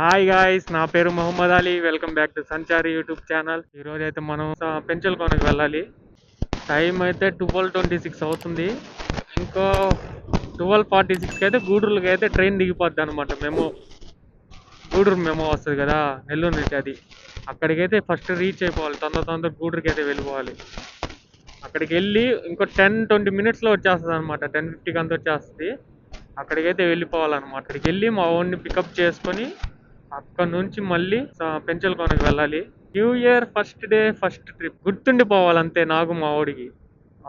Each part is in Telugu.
హాయ్ గాయ్స్, నా పేరు Mohammed Ali. Welcome back to Sanchari YouTube channel. ఈ రోజు అయితే మనం పెంచలకోనకి వెళ్ళాలి. టైం అయితే 12:26 అవుతుంది. ఇంకో 12:46కి అయితే గూడూరుకి అయితే ట్రైన్ దిగిపోద్ది అనమాట. గూడూరు మెమో వస్తుంది కదా నెల్లూరు నుంచి. అది అక్కడికైతే ఫస్ట్ రీచ్ అయిపోవాలి. తొందర గూడూరుకి అయితే వెళ్ళిపోవాలి. అక్కడికి వెళ్ళి ఇంకో 10-20 మినిట్స్లో వచ్చేస్తుంది అనమాట. 10:50కి అంతా వచ్చేస్తుంది. అక్కడికైతే వెళ్ళిపోవాలన్నమాట. అక్కడికి వెళ్ళి మా వాడిని పికప్ చేసుకొని అక్కడ నుంచి మళ్ళీ పెంచలకోనకి వెళ్ళాలి. New year first day first trip గుర్తుండిపోవాలంతే నాకు మా వాడికి.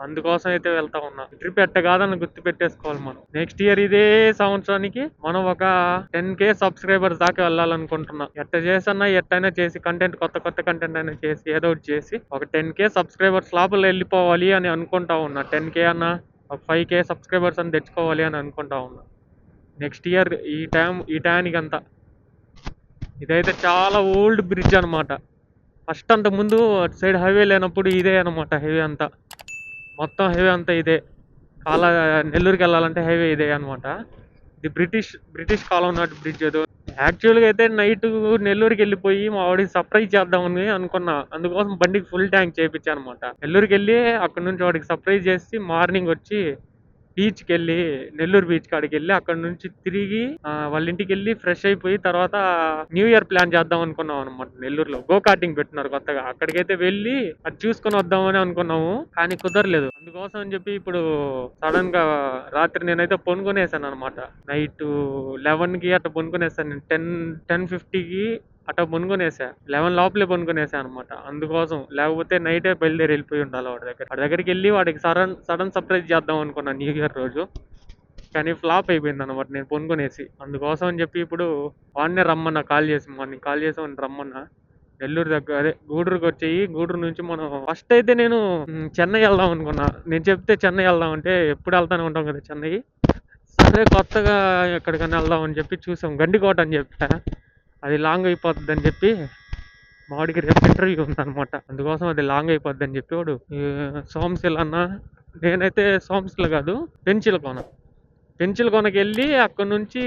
అందుకోసం అయితే వెళ్తా ఉన్నా. ట్రిప్ ఎట్ట కాదని గుర్తు పెట్టేసుకోవాలి మనం. నెక్స్ట్ ఇయర్ ఇదే సంవత్సరానికి మనం ఒక 10K సబ్స్క్రైబర్స్ దాకా వెళ్ళాలనుకుంటున్నా. ఎట్టైనా చేసి కొత్త కంటెంట్ అయినా చేసి ఏదో ఒకటి చేసి ఒక 10K సబ్స్క్రైబర్స్ లోపల వెళ్ళిపోవాలి అని అనుకుంటా ఉన్నా. 10K అన్న ఒక 5K సబ్స్క్రైబర్స్ అని తెచ్చుకోవాలి అని అనుకుంటా ఉన్నా నెక్స్ట్ ఇయర్ ఈ టైంకి అంతా. ఇదైతే చాలా ఓల్డ్ బ్రిడ్జ్ అనమాట. ఫస్ట్ అంత ముందు అటు సైడ్ హైవే లేనప్పుడు ఇదే అనమాట. హైవే అంతా మొత్తం హైవే అంతా ఇదే. నెల్లూరుకి వెళ్ళాలంటే హైవే ఇదే అనమాట. ఇది బ్రిటిష్ కాలం నాటి బ్రిడ్జ్. ఏదో యాక్చువల్గా అయితే నైట్ నెల్లూరుకి వెళ్ళిపోయి మా వాడికి సర్ప్రైజ్ చేద్దామని అనుకున్నా. అందుకోసం బండికి ఫుల్ ట్యాంక్ చేయించాను అనమాట. నెల్లూరుకి వెళ్ళి అక్కడ నుంచి వాడికి సర్ప్రైజ్ చేసి మార్నింగ్ వచ్చి బీచ్కి వెళ్ళి నెల్లూరు బీచ్ కాడికి వెళ్ళి అక్కడ నుంచి తిరిగి వాళ్ళ ఇంటికి వెళ్ళి ఫ్రెష్ అయిపోయి తర్వాత న్యూ ఇయర్ ప్లాన్ చేద్దాం అనుకున్నాం అనమాట. నెల్లూరులో గో కార్టింగ్ పెట్టినారు కొత్తగా. అక్కడికైతే వెళ్ళి అది చూసుకొని వద్దామని అనుకున్నాము, కానీ కుదరలేదు. అందుకోసం అని చెప్పి ఇప్పుడు సడన్ గా రాత్రి నేనైతే పనుకొనేసాను అనమాట. నైట్ 11కి అట్లా పనుకొనేసాను. నేను 10:50కి అట్లా పనుకొనేసా. 11 లోపలే పనుకొనేసా అనమాట. అందుకోసం లేకపోతే నైటే బయలుదేరి వెళ్ళిపోయి ఉండాలి వాడి దగ్గరికి వెళ్ళి వాడికి సడన్ సర్ప్రైజ్ చేద్దాం అనుకున్నాను న్యూ ఇయర్ రోజు. కానీ ఫ్లాప్ అయిపోయింది అనమాట నేను పనుకొనేసి. అందుకోసం అని చెప్పి ఇప్పుడు వాడినే రమ్మన్నా, మార్నింగ్ కాల్ చేసి వాడిని రమ్మన్నా. నెల్లూరు దగ్గర అదే గూడూరుకి వచ్చేయి. గూడూరు నుంచి మనం ఫస్ట్ అయితే నేను చెన్నై వెళ్దాం అనుకున్నా. నేను చెప్తే చెన్నై వెళ్దాం అంటే ఎప్పుడు వెళ్తానే ఉంటాం కదా చెన్నై. సరే కొత్తగా ఎక్కడికైనా వెళ్దాం అని చెప్పి చూసాం. గండికోట అని చెప్పా. అది లాంగ్ అయిపోతుంది అని చెప్పి మా వాడికి రేపు ఇంటర్వ్యూ ఉందన్నమాట. అందుకోసం అది లాంగ్ అయిపోద్ది అని చెప్పి వాడు సోమశిల అన్న. నేనైతే సోమశిల కాదు, పెంచిలకొనకి వెళ్ళి అక్కడ నుంచి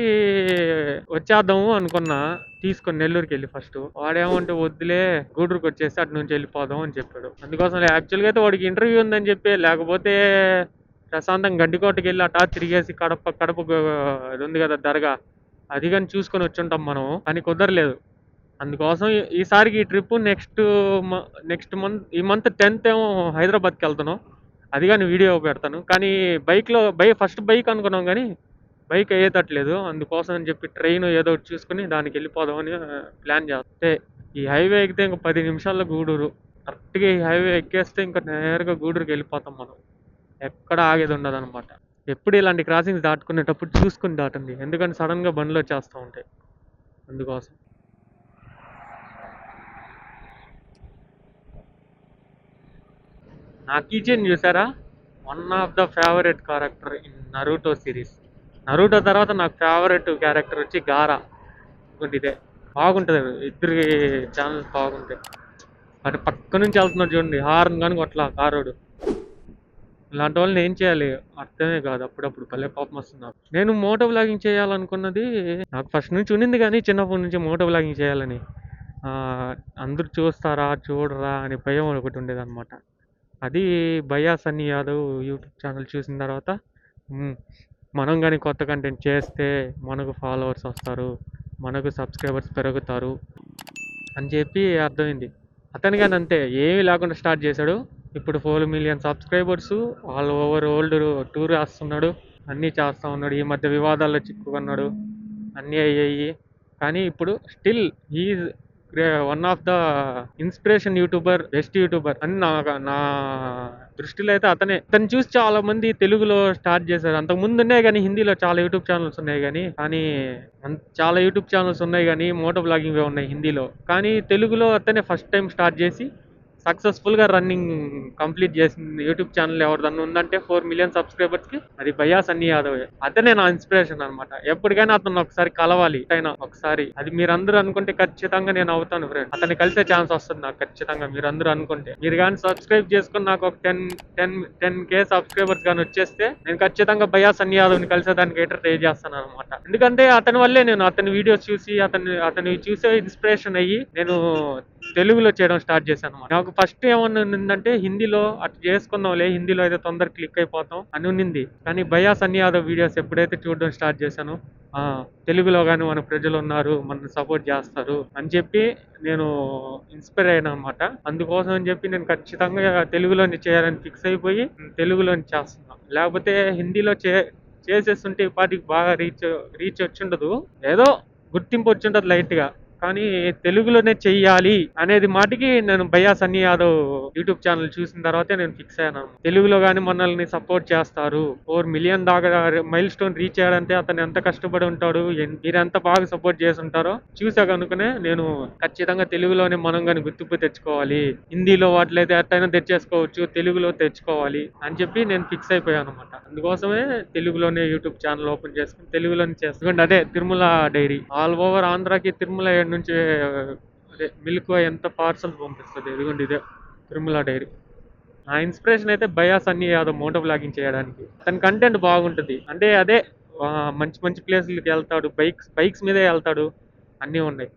వచ్చేద్దాము అనుకున్నా తీసుకొని నెల్లూరుకి వెళ్ళి. ఫస్ట్ వాడేమంటే వద్దులే గూడూరుకి వచ్చేసి అటు నుంచి వెళ్ళిపోదాం అని చెప్పాడు. అందుకోసం యాక్చువల్గా అయితే వాడికి ఇంటర్వ్యూ ఉందని చెప్పి, లేకపోతే ప్రశాంతంగా గండికోటకి వెళ్ళి అటా తిరిగేసి కడప ఇది ఉంది కదా దర్గా, అది కానీ చూసుకొని వచ్చి ఉంటాం మనం. కానీ కుదరలేదు. అందుకోసం ఈసారికి ఈ ట్రిప్ నెక్స్ట్ ఈ మంత్ 10th ఏమో హైదరాబాద్కి వెళ్తున్నాం. అది కానీ వీడియో పెడతాను. కానీ ఫస్ట్ బైక్ అనుకున్నాం కానీ బైక్ అయ్యేటట్లేదు. అందుకోసం అని చెప్పి ట్రైన్ ఏదో ఒకటి చూసుకుని దానికి వెళ్ళిపోదామని ప్లాన్ చేస్తే, ఈ హైవే ఎక్కితే ఇంకా 10 నిమిషాల్లో గూడూరు. కరెక్ట్గా ఈ హైవే ఎక్కేస్తే ఇంకా నేరుగా గూడూరుకి వెళ్ళిపోతాం మనం. ఎక్కడ ఆగేది ఉండదు అనమాట. ఎప్పుడు ఇలాంటి క్రాసింగ్స్ దాటుకునేటప్పుడు చూసుకుని దాటండి, ఎందుకంటే సడన్గా బండ్లు వచ్చేస్తూ ఉంటాయి. అందుకోసం నా కీచెయిన్ చూసారా? One of the favourite character in నరూటో series. నరూటో తర్వాత నాకు ఫేవరెట్ క్యారెక్టర్ వచ్చి గారా. ఇంకోటి ఇదే బాగుంటుంది. ఇద్దరి ఛానల్స్ బాగుంటాయి. అటు పక్క నుంచి వెళ్తున్నారు చూడండి, హార్న్ కానీ అట్లా కారోడు. ఇలాంటి వాళ్ళని ఏం చేయాలి అర్థమే కాదు. అప్పుడప్పుడు భలే కోపం వస్తుంది నాకు. నేను మోటో వ్లాగింగ్ చేయాలనుకున్నది నాకు ఫస్ట్ నుంచి ఉండింది, కానీ చిన్నప్పటి నుంచి మోటో వ్లాగింగ్ చేయాలని. అందరూ చూస్తారా చూడరా అని భయం ఒకటి ఉండేది అనమాట. అది భయ్యా సన్నీ యాదవ్ యూట్యూబ్ ఛానల్ చూసిన తర్వాత మనం కానీ కొత్త కంటెంట్ చేస్తే మనకు ఫాలోవర్స్ వస్తారు, మనకు సబ్స్క్రైబర్స్ పెరుగుతారు అని చెప్పి అర్థమైంది. అతను కానీ అంతే, ఏమీ లేకుండా స్టార్ట్ చేశాడు. ఇప్పుడు 4 million subscribers, all over world tour వేస్తున్నాడు, అన్నీ చేస్తూ ఉన్నాడు. ఈ మధ్య వివాదాల్లో చిక్కుకున్నాడు, అన్నీ అయ్యాయి. కానీ ఇప్పుడు still he's one of the inspiration YouTuber, best YouTuber అని నా దృష్టిలో అయితే అతను చూసి చాలా మంది తెలుగులో స్టార్ట్ చేశారు. అంతకు ముందు ఉన్నాయి కానీ హిందీలో చాలా యూట్యూబ్ ఛానల్స్ ఉన్నాయి, కానీ మోటో బ్లాగింగ్ ఉన్నాయి హిందీలో. కానీ తెలుగులో అతనే ఫస్ట్ టైం స్టార్ట్ చేసి సక్సెస్ఫుల్ గా రన్నింగ్ కంప్లీట్ చేసింది యూట్యూబ్ ఛానల్ ఎవరిదన్నా ఉందంటే 4 మిలియన్ సబ్స్క్రైబర్స్ కి అది భయ్యా సన్నీ యాదవ్. అతనే నా ఇన్స్పిరేషన్ అనమాట. ఎప్పటికైనా అతను ఒకసారి కలవాలి అయినా ఒకసారి. అది మీరందరూ అనుకుంటే ఖచ్చితంగా నేను అవుతాను ఫ్రెండ్. అతన్ని కలిసే ఛాన్స్ వస్తుంది నాకు ఖచ్చితంగా మీరందరూ అనుకుంటే. మీరు కానీ సబ్స్క్రైబ్ చేసుకుని నాకు ఒక 10K సబ్స్క్రైబర్స్ కానీ వచ్చేస్తే నేను ఖచ్చితంగా భయ్యా సన్నీ యాదవ్ ని కలిసేదానికి అయితే ట్రై చేస్తాను అనమాట. ఎందుకంటే అతని వల్లే నేను అతని వీడియోస్ చూసి అతని చూసే ఇన్స్పిరేషన్ అయ్యి నేను తెలుగులో చేయడం స్టార్ట్ చేశాను అనమాట. నాకు ఫస్ట్ ఏమన్నా ఉందంటే హిందీలో అటు చేసుకుందాంలే, హిందీలో అయితే తొందర క్లిక్ అయిపోతాం అని ఉన్నింది. కానీ భయ్యా సన్నీ యాదవ్ వీడియోస్ ఎప్పుడైతే చూడడం స్టార్ట్ చేశానో తెలుగులో కానీ మన ప్రజలు ఉన్నారు, మన సపోర్ట్ చేస్తారు అని చెప్పి నేను ఇన్స్పైర్ అయ్యాను అనమాట. అందుకోసం అని చెప్పి నేను ఖచ్చితంగా తెలుగులోని చేయాలని ఫిక్స్ అయిపోయి తెలుగులోని చేస్తున్నాను. లేకపోతే హిందీలో చేసేస్తుంటే ఈ పాటికి బాగా రీచ్ వచ్చిండదు, ఏదో గుర్తింపు వచ్చిండదు లైట్ గా. కానీ తెలుగులోనే చెయ్యాలి అనేది మాటికి నేను భయ్యా సన్నీ యాదవ్ యూట్యూబ్ ఛానల్ చూసిన తర్వాతే నేను ఫిక్స్ అయ్యాను. తెలుగులో కానీ మనల్ని సపోర్ట్ చేస్తారు, 4 మిలియన్ దాకా మైల్ స్టోన్ రీచ్ అయ్యాడంటే అతను ఎంత కష్టపడి ఉంటాడు, మీరు ఎంత బాగా సపోర్ట్ చేసి ఉంటారో చూసా కనుకనే నేను ఖచ్చితంగా తెలుగులోనే మనం కానీ గుర్తింపు తెచ్చుకోవాలి, హిందీలో వాటిలైతే ఎట్టయినా తెచ్చేసుకోవచ్చు, తెలుగులో తెచ్చుకోవాలి అని చెప్పి నేను ఫిక్స్ అయిపోయాను అనమాట. అందుకోసమే తెలుగులోనే యూట్యూబ్ ఛానల్ ఓపెన్ చేసుకుని తెలుగులోనే చేస్తాను. అదే తిరుమల డైరీ ఆల్ ఓవర్ ఆంధ్రాకి తిరుమల నుంచి అదే మిల్క్ ఎంత పార్సల్ పంపిస్తుంది. ఇదిగోండి ఇదే తిరుమల డైరీ. నా ఇన్స్పిరేషన్ అయితే భయ్యా సన్నీ యాదవ్ మోటో బ్లాగింగ్ చేయడానికి. తన కంటెంట్ బాగుంటుంది అంటే అదే మంచి మంచి ప్లేసులకి వెళ్తాడు, బైక్స్ మీదే వెళ్తాడు, అన్నీ ఉన్నాయి.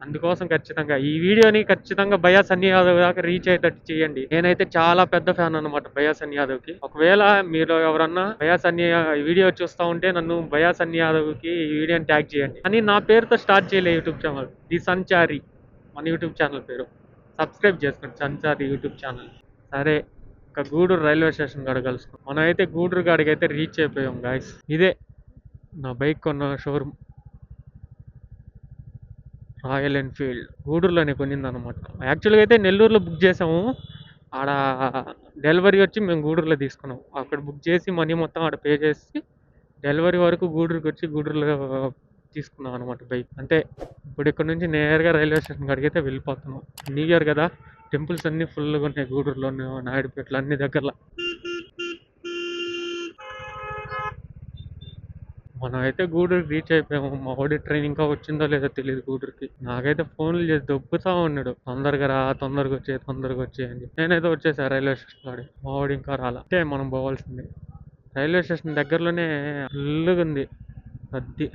అందుకోసం ఖచ్చితంగా ఈ వీడియోని ఖచ్చితంగా భయ్యా సన్నీ యాదవ్ దాకా రీచ్ అయ్యేటట్టు చేయండి. నేనైతే చాలా పెద్ద ఫ్యాన్ అనమాట భయ్యా సన్నీ యాదవ్ కి. ఒకవేళ మీరు ఎవరన్నా భయ్యా సన్నీ వీడియో చూస్తా ఉంటే నన్ను భయ్యా సన్నీ యాదవ్ కి ఈ వీడియోని ట్యాగ్ చేయండి. అని నా పేరుతో స్టార్ట్ చేయలే యూట్యూబ్ ఛానల్, ది సంచారి మన యూట్యూబ్ ఛానల్ పేరు. సబ్స్క్రైబ్ చేసుకోండి సంచారి యూట్యూబ్ ఛానల్. సరే, ఇంకా గూడూరు రైల్వే స్టేషన్ కాడ కలుసుకున్నాం. మనం అయితే గూడూరు కాడికి అయితే రీచ్ అయిపోయాం గాయస్. ఇదే నా బైక్ కొన్న షోరూమ్, రాయల్ ఎన్ఫీల్డ్. గూడూరులోనే కొనింది అనమాట. యాక్చువల్గా అయితే నెల్లూరులో బుక్ చేసాము, ఆడ డెలివరీ వచ్చి మేము గూడూరులో తీసుకున్నాం. అక్కడ బుక్ చేసి మనీ మొత్తం ఆడ పే చేసి డెలివరీ వరకు గూడూరుకి వచ్చి గూడూరులో తీసుకున్నాం అనమాట బైక్. అంటే ఇప్పుడు ఇక్కడ నుంచి నేరుగా రైల్వే స్టేషన్ కాడికి అయితే వెళ్ళిపోతున్నాం. న్యూ ఇయర్ కదా, టెంపుల్స్ అన్ని ఫుల్గా ఉన్నాయి గూడూరులో, నాయుడుపేటలో అన్ని దగ్గరలో. మనం అయితే గూడూరుకి రీచ్ అయిపోయాము. మా వాడి ట్రైన్ ఇంకా వచ్చిందో లేదో తెలియదు గూడూరుకి. నాకైతే ఫోన్లు చేసి దొబ్బుతా ఉన్నాడు, తొందరగా రా, తొందరగా వచ్చే అని చెప్పి. నేనైతే వచ్చేసా రైల్వే స్టేషన్ కాడి. మా వాడు ఇంకా రాలా. అంటే మనం పోవాల్సింది రైల్వే స్టేషన్ దగ్గరలోనే ఫుల్గా ఉంది రద్దీ.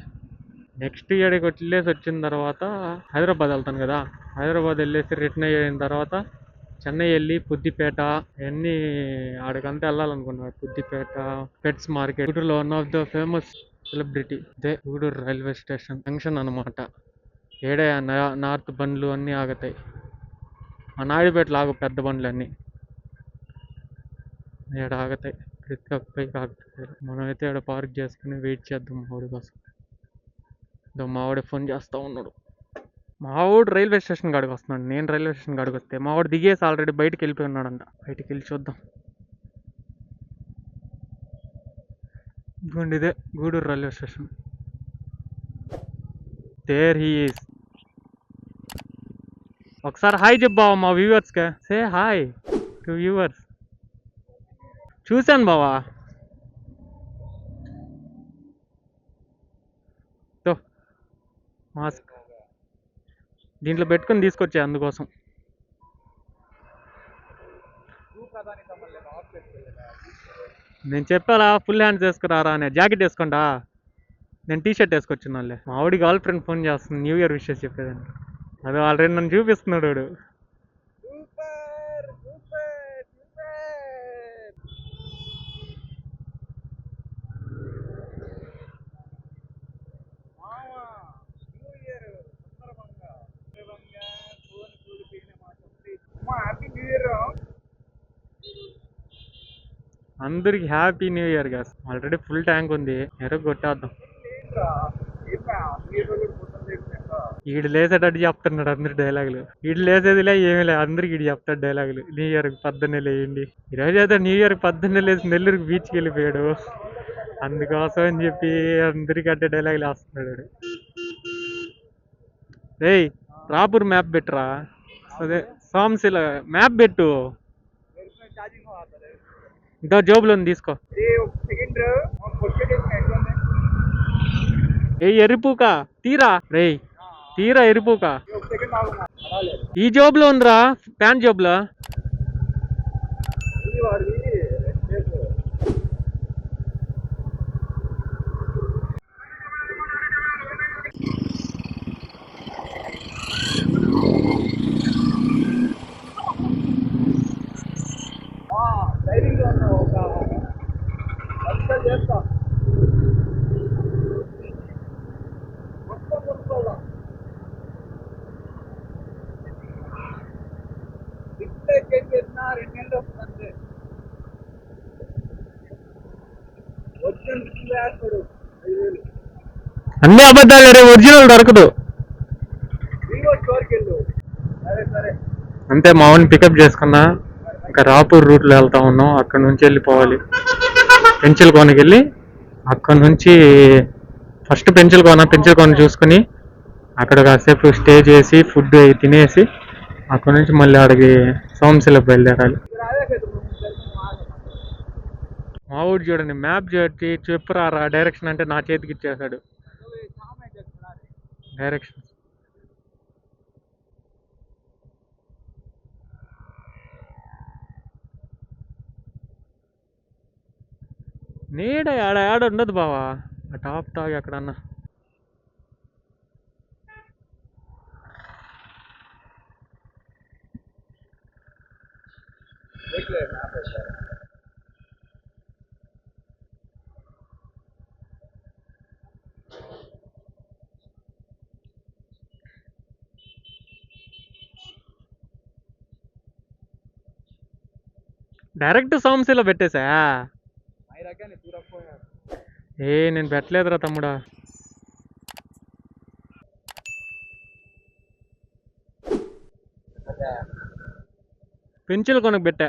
నెక్స్ట్ ఇయర్కి వెళ్ళేసి వచ్చిన తర్వాత హైదరాబాద్ వెళ్తాను కదా, హైదరాబాద్ వెళ్ళేసి రిటర్న్ అయిన తర్వాత చెన్నై వెళ్ళి పుద్దిపేట ఇవన్నీ ఆడికంతా వెళ్ళాలనుకున్నారు. Puddipeta, pets market. గూడూరులో one of the famous celebrity ఇదే గూడూరు రైల్వే స్టేషన్ జంక్షన్ అనమాట. ఏడే నార్త్ బండ్లు అన్నీ ఆగుతాయి. ఆ నాయుడుపేటలో ఆగు పెద్ద బండ్లు అన్నీ ఏడ ఆగుతాయి, ప్రతి ఒక్క పైకి ఆగుతాయి. మనమైతే ఇక్కడ పార్క్ చేసుకుని వెయిట్ చేద్దాం మావాడి కోసం. మావాడి ఫోన్ చేస్తూ ఉన్నాడు. మావాడు రైల్వే స్టేషన్ కాడికి వస్తున్నాడు, నేను రైల్వే స్టేషన్ కాడికి వస్తే మావాడు దిగేసి ఆల్రెడీ బయటికి వెళ్ళిపోయి ఉన్నాడంట. బయటికి వెళ్ళి చూద్దాం. ఇదిగోండి ఇదే Gudur railway station. There he is. ఒకసారి హాయ్ చెప్పావా మా వ్యూవర్స్కి. Say hi to viewers. చూశాను బావా. మాస్క్ దీంట్లో పెట్టుకొని తీసుకొచ్చా అందుకోసం. నేను చెప్పాలా ఫుల్ హ్యాండ్స్ వేసుకురారా అని. జాకెట్ వేసుకోండా, నేను టీ షర్ట్ వేసుకొచ్చున్నాళ్ళే. మా ఆవిడ గర్ల్ ఫ్రెండ్ ఫోన్ చేస్తుంది న్యూ ఇయర్ విషెస్ చెప్పేదాన్ని. అదే ఆల్రెడీ నన్ను చూపిస్తున్నాడు వాడు. అందరికి హ్యాపీ న్యూ ఇయర్ గా. ఆల్రెడీ ఫుల్ ట్యాంక్ ఉంది, కొట్టేద్దాం. ఈడు లేసేటట్టు చెప్తున్నాడు అందరి డైలాగులు. ఈడు లేసేదిలే ఏమీ లేదు, అందరికి ఈడు చెప్తాడు డైలాగులు. న్యూ ఇయర్ పొద్దున్నే లేయండి. ఈరోజు అయితే న్యూ ఇయర్ పొద్దున్నే లేసి నెల్లూరుకి బీచ్కి వెళ్ళిపోయాడు. అందుకోసం అని చెప్పి అందరికి అంటే డైలాగులు వేస్తున్నాడు. రేయ్ రాపూర్ మ్యాప్ పెట్టరా, అదే సోమశిల మ్యాప్ పెట్టు. ఇంకా జోబులో ఉంది తీసుకో. ఏ ఎరిపూక తీరా రే, తీరా ఎరిపూక. ఈ జోబులో ఉందిరా, ప్యాంట్ జోబులో. అన్ని అబద్ధాలు రే, ఒరిజినల్ దొరకదు. అంతే మామూలు పికప్ చేసుకున్నా. ఇంకా రాపూర్ రూట్లో వెళ్తా ఉన్నాం. అక్కడ నుంచి వెళ్ళిపోవాలి పెంచలకోనకి వెళ్ళి, అక్కడ నుంచి ఫస్ట్ పెంచలకోన చూసుకుని అక్కడ కాసేపు స్టే చేసి ఫుడ్ తినేసి అక్కడ నుంచి మళ్ళీ అడిగి సోమశిలకు బయలుదేరాలి. మా ఊరు చూడండి, మ్యాప్ చెప్పురా డైరెక్షన్ అంటే నా చేతికి ఇచ్చేసాడు డైరెక్షన్. నీడ ఆడ ఉండదు బావా, ఆ టాప్ తాగి అక్కడన్నా. డైరెక్ట్ సోమశిల పెట్టేసా. నేను పెట్టలేదురా తమ్ముడా. పెంచలకోనకు పెట్టా.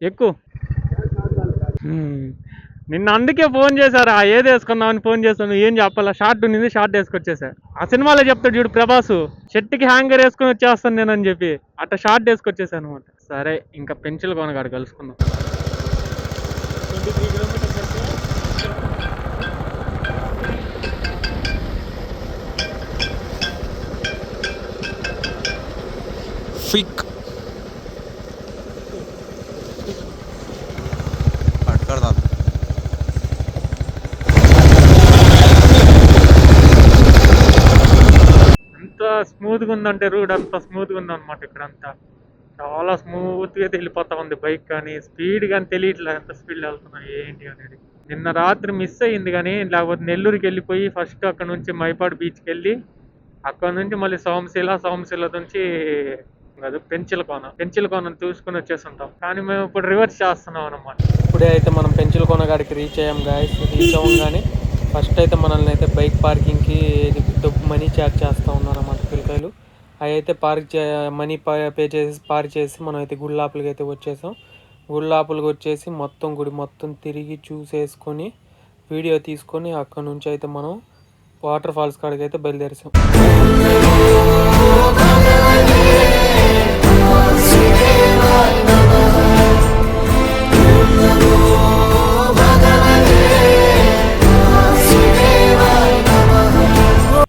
ఎక్కువ నిన్న అందుకే ఫోన్ చేశారా, ఏది వేసుకున్నామని ఫోన్ చేస్తాను. ఏం చెప్పాలా, షార్ట్ ఉంది, షార్ట్ వేసుకొచ్చేసా. ఆ సినిమాలో చెప్తాడు చూడు ప్రభాసు, షర్ట్కి హ్యాంగర్ వేసుకొని వచ్చేస్తాను నేను అని చెప్పి, అట్లా షార్ట్ వేసుకొచ్చేసాను అనమాట. సరే ఇంకా పెంచలకోన కాడ కలుసుకుందాం. 23 కిలోమీటర్స్ फिक हट कर दादा. ఎంత స్మూత్గా ఉందంటే రూట్, అంత స్మూత్గా ఉందన్నమాట. ఇక్కడంతా చాలా స్మూత్గా వెళ్ళిపోతా ఉంది. బైక్ కానీ స్పీడ్ కానీ తెలియట్లేదు, ఎంత స్పీడ్ వెళ్తున్నా ఏంటి అనేది. నిన్న రాత్రి మిస్ అయ్యింది, కానీ లేకపోతే నెల్లూరుకి వెళ్ళిపోయి ఫస్ట్ అక్కడ నుంచి మైపాడు బీచ్కి వెళ్ళి అక్కడ నుంచి మళ్ళీ సోమశిల నుంచి కాదు పెంచలకోన చూసుకుని వచ్చేస్తుంటాం. కానీ మేము ఇప్పుడు రివర్స్ చేస్తున్నాం అన్నమాట. ఇప్పుడే అయితే మనం పెంచలకోన కాడికి రీచ్ అయ్యాం గాయస్. రీచ్ అవ్వగానే ఫస్ట్ అయితే మనల్ని అయితే బైక్ పార్కింగ్కి మనీ చార్జ్ చేస్తూ ఉన్నారు అన్నమాట పిల్లకాయలు. అవి అయితే మనీ పే చేసి పార్క్ చేసి మనం అయితే గుడి లోపలికి అయితే వచ్చేసాం. గుడి లోపలికి వచ్చేసి మొత్తం గుడి మొత్తం తిరిగి చూసేసుకొని వీడియో తీసుకొని అక్కడ నుంచి అయితే మనం వాటర్ ఫాల్స్ కాడికి అయితే బయలుదేరేసాం.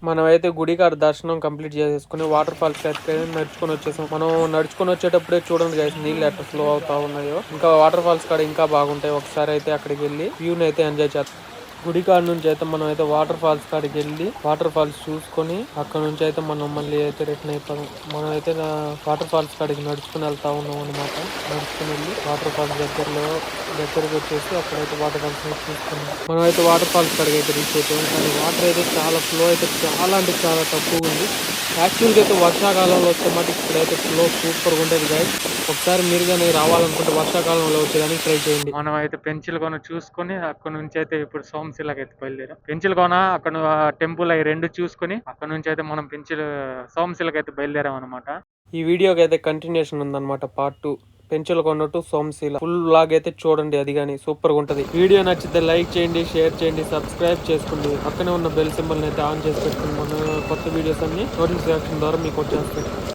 మనమైతే గుడి కాడ దర్శనం కంప్లీట్ చేసేసుకుని వాటర్ ఫాల్స్ అయితే నడుచుకొని వచ్చేసాం. మనం నడుచుకొని వచ్చేటప్పుడే చూడండి గైస్, నీళ్ళు ఎట్లా ఫ్లో అవుతా ఉన్నాయో. ఇంకా వాటర్ ఫాల్స్ కాడ ఇంకా బాగుంటాయి. ఒకసారి అయితే అక్కడికి వెళ్ళి వ్యూని అయితే ఎంజాయ్ చేస్తాం. గుడి కాడ నుంచి అయితే మనం అయితే వాటర్ ఫాల్స్ కాడికి వెళ్ళి వాటర్ ఫాల్స్ చూసుకొని అక్కడ నుంచి అయితే మనం మళ్ళీ అయితే రిటర్న్ అయిపోయాం. మనం అయితే వాటర్ ఫాల్స్ కాడికి నడుచుకుని వెళ్తా ఉన్నాం అనమాట. నడుచుకుని వెళ్ళి వాటర్ ఫాల్స్ దగ్గరకు వచ్చేసి అక్కడైతే వాటర్ ఫాల్స్ చూసుకున్నాం. మనం అయితే వాటర్ ఫాల్స్ కాడికి అయితే రీచ్ అయిపోయాం. కానీ వాటర్ అయితే చాలా ఫ్లో అయితే చాలా అంటే చాలా తక్కువ ఉంది. యాక్చువల్గా అయితే వర్షాకాలంలో వస్తే మటుకు ఇక్కడైతే ఫ్లో సూపర్గా ఉంటుంది గాయస్. ఒకసారి మీరు కానీ రావాలనుకుంటే వర్షాకాలంలో వచ్చేదానికి ట్రై చేయండి. మనం అయితే పెంచలకోన చూసుకొని అక్కడ నుంచి అయితే ఇప్పుడు సోమశిలకి అయితే బయలుదేరాం. పెంచలకోన అక్కడ టెంపుల్ అవి రెండు చూసుకొని అక్కడ నుంచి అయితే మనం సోమశిలకి అయితే బయలుదేరాం అనమాట. ఈ వీడియోకి అయితే కంటిన్యూషన్ ఉందన్నమాట, part 2. Penchalakonda to Somasila full vlog అయితే చూడండి. అది కానీ సూపర్ గా ఉంటది. వీడియో నచ్చితే లైక్ చేయండి, షేర్ చేయండి, సబ్స్క్రైబ్ చేసుకోండి. పక్కనే ఉన్న బెల్ సింబల్ అయితే ఆన్ చేసి పెట్టుకుని మన కొత్త వీడియోస్ అన్ని నోటిఫికేషన్ ద్వారా మీకు వచ్చేస్తాయి.